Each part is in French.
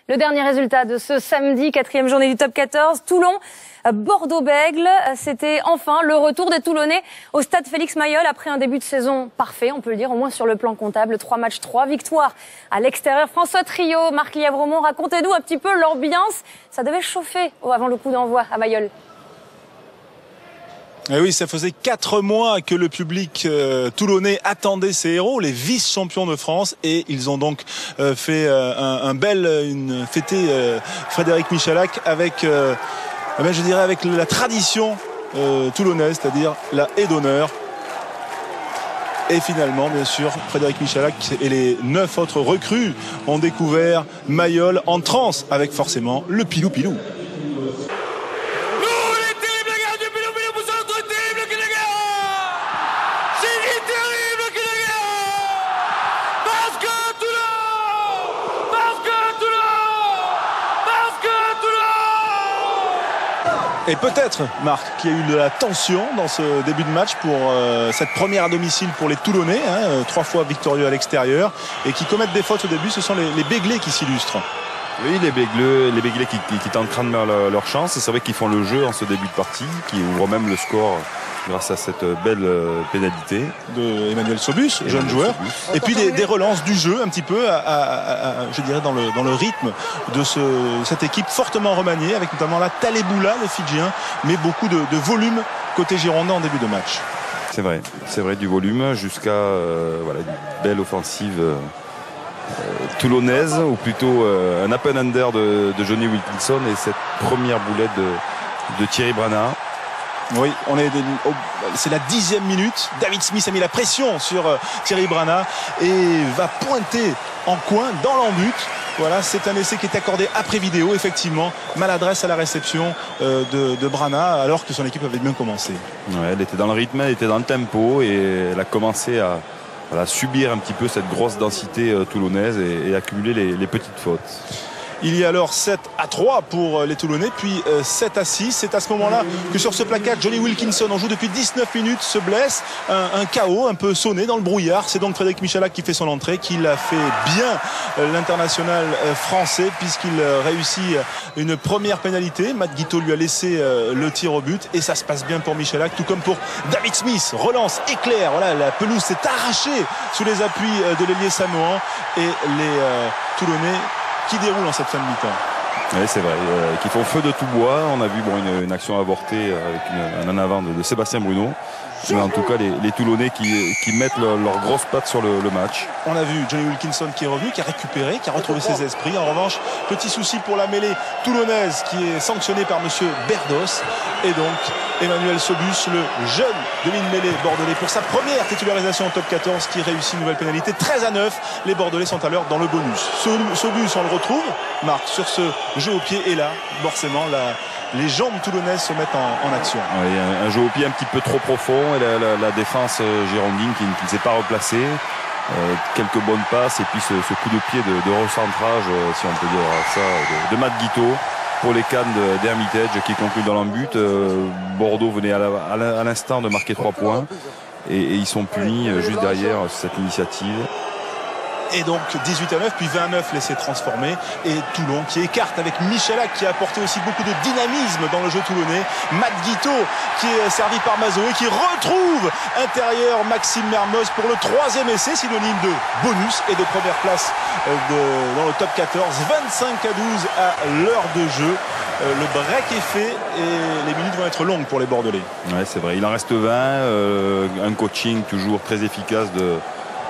Le dernier résultat de ce samedi, 4e journée du top 14, Toulon, Bordeaux-Bègles. C'était enfin le retour des Toulonnais au stade Félix Mayol après un début de saison parfait, on peut le dire, au moins sur le plan comptable. 3 matchs, 3 victoires à l'extérieur. François Trio, Marc Lièvremont, racontez-nous un petit peu l'ambiance. Ça devait chauffer avant le coup d'envoi à Mayol. Et oui, ça faisait 4 mois que le public toulonnais attendait ces héros, les vice-champions de France, et ils ont donc fait fêté Frédéric Michalak avec, je dirais, avec la tradition toulonnaise, c'est-à-dire la haie d'honneur. Et finalement, bien sûr, Frédéric Michalak et les 9 autres recrues ont découvert Mayol en transe avec forcément le pilou-pilou. Et peut-être, Marc, qu'il y a eu de la tension dans ce début de match pour cette première à domicile pour les Toulonnais, 3 fois victorieux à l'extérieur, et qui commettent des fautes au début. Ce sont les Béglés qui s'illustrent. Oui, les Béglés qui tentent de leur chance. Et c'est vrai qu'ils font le jeu en ce début de partie, qui ouvrent même le score grâce à cette belle pénalité de Emmanuel Sobus, jeune joueur. Et puis des relances du jeu un petit peu je dirais dans le rythme de cette équipe fortement remaniée, avec notamment la Taleboula, le Fidjien, mais beaucoup de volume côté girondin en début de match. C'est vrai, du volume jusqu'à une belle offensive toulonnaise, ou plutôt un up and under de Johnny Wilkinson, et cette première boulette de Thierry Brana. Oui, c'est la 10e minute. David Smith a mis la pression sur Thierry Brana et va pointer en coin dans l'embut. Voilà, c'est un essai qui est accordé après vidéo. Effectivement, maladresse à la réception de Brana, alors que son équipe avait bien commencé. Ouais, elle était dans le rythme, elle était dans le tempo, et elle a commencé à subir un petit peu cette grosse densité toulonnaise et accumuler les petites fautes. Il y a alors 7-3 pour les Toulonnais, puis 7-6. C'est à ce moment-là que sur ce plaquage, Johnny Wilkinson, on joue depuis 19 minutes, se blesse. Un KO un peu sonné dans le brouillard. C'est donc Frédéric Michalak qui fait son entrée, qui a fait bien l'international français, puisqu'il réussit une première pénalité. Matt Guiteau lui a laissé le tir au but, et ça se passe bien pour Michalak, tout comme pour David Smith. Relance, éclair, voilà, la pelouse s'est arrachée sous les appuis de l'ailier samoan, et les Toulonnais qui déroule en cette fin de mi-temps. Oui, c'est vrai, qui font feu de tout bois. On a vu une action avortée avec un en avant de Sébastien Bruno. Mais en tout cas, les Toulonnais qui mettent leurs grosses pattes sur le match. On a vu Johnny Wilkinson qui est revenu, qui a récupéré, qui a retrouvé ses esprits. En revanche, petit souci pour la mêlée toulonnaise, qui est sanctionnée par monsieur Berdos. Et donc, Emmanuel Sobus, le jeune demi-mêlée bordelais, pour sa première titularisation au top 14, qui réussit une nouvelle pénalité. 13-9, les Bordelais sont alors dans le bonus. Sobus, on le retrouve, Marc, sur ce jeu au pied, et là, forcément, les jambes toulonnaises se mettent en action. Oui, un jeu au pied un petit peu trop profond, et la défense girondine qui ne s'est pas replacée. Quelques bonnes passes, et puis ce coup de pied de recentrage, si on peut dire ça, de Matt Guiteau pour les cannes d'Hermitage, qui conclut dans l'embut. Bordeaux venait à l'instant de marquer 3 points, et ils sont punis juste derrière cette initiative. Et donc 18-9, puis 20-9 laissé transformer, et Toulon qui écarte avec Michalak, qui a apporté aussi beaucoup de dynamisme dans le jeu toulonnais. Matt Guiteau qui est servi par Mazo, et qui retrouve intérieur Maxime Mermoz pour le 3e essai, synonyme de bonus et de première place dans le top 14. 25-12 à l'heure de jeu. Le break est fait, et les minutes vont être longues pour les Bordelais. Ouais, c'est vrai, il en reste 20. Un coaching toujours très efficace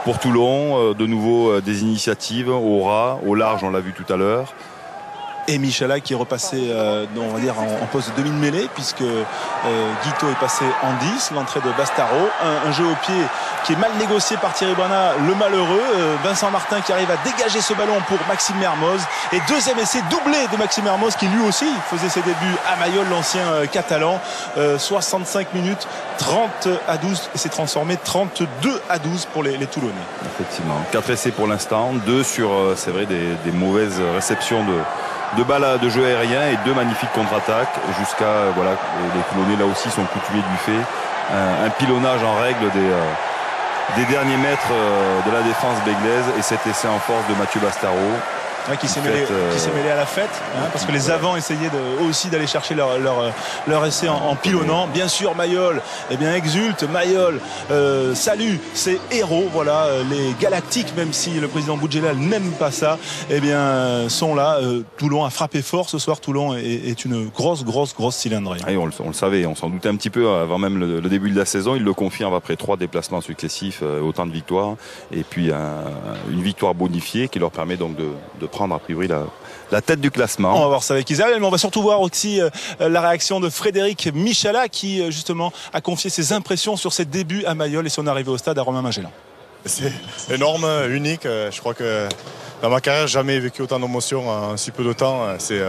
pour Toulon, de nouveau des initiatives au ras, au large, on l'a vu tout à l'heure. Et Michalak qui est repassé on va dire en poste de demi-mêlée, puisque Guiteau est passé en 10, l'entrée de Bastaro, un jeu au pied qui est mal négocié par Thierry Brana, le malheureux. Vincent Martin qui arrive à dégager ce ballon pour Maxime Mermoz, et 2e essai doublé de Maxime Mermoz, qui lui aussi faisait ses débuts à Mayol, l'ancien catalan. 65 minutes, 30-12, et s'est transformé 32-12 pour les Toulonnais. Effectivement, 4 essais pour l'instant, 2 sur, c'est vrai, des mauvaises réceptions de balles de jeu aérien, et 2 magnifiques contre-attaques, jusqu'à les Toulonnais là aussi sont coutumiers du fait. Un pilonnage en règle des derniers mètres de la défense béglaise, et cet essai en force de Mathieu Bastaro. Ouais, qui s'est mêlé à la fête, hein, parce que les avants essayaient aussi d'aller chercher leur essai en pilonnant. Bien sûr, Mayol exulte. Mayol salue ses héros. Voilà, les Galactiques, même si le président Boudjelal n'aime pas ça, sont là. Toulon a frappé fort ce soir. Toulon est une grosse cylindrée. Ah, on le savait, on s'en doutait un petit peu avant même le début de la saison. Il le confirme après 3 déplacements successifs, autant de victoires, et puis une victoire bonifiée qui leur permet donc de prendre a priori la tête du classement. On va voir ça avec Isabelle, mais on va surtout voir aussi la réaction de Frédéric Michala qui justement a confié ses impressions sur ses débuts à Mayol et son arrivée au stade à Romain Magellan. C'est énorme, unique. Je crois que dans ma carrière, j'ai jamais vécu autant d'émotions en si peu de temps. C'est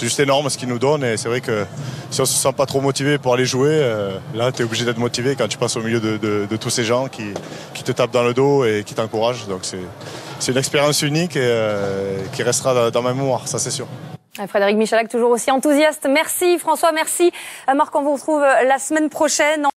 juste énorme ce qu'ils nous donnent, et c'est vrai que si on se sent pas trop motivé pour aller jouer, là tu es obligé d'être motivé quand tu passes au milieu de tous ces gens qui te tapent dans le dos et qui t'encouragent. Donc c'est une expérience unique et qui restera dans ma mémoire, ça c'est sûr. Frédéric Michalak, toujours aussi enthousiaste. Merci François, merci Marc, on vous retrouve la semaine prochaine.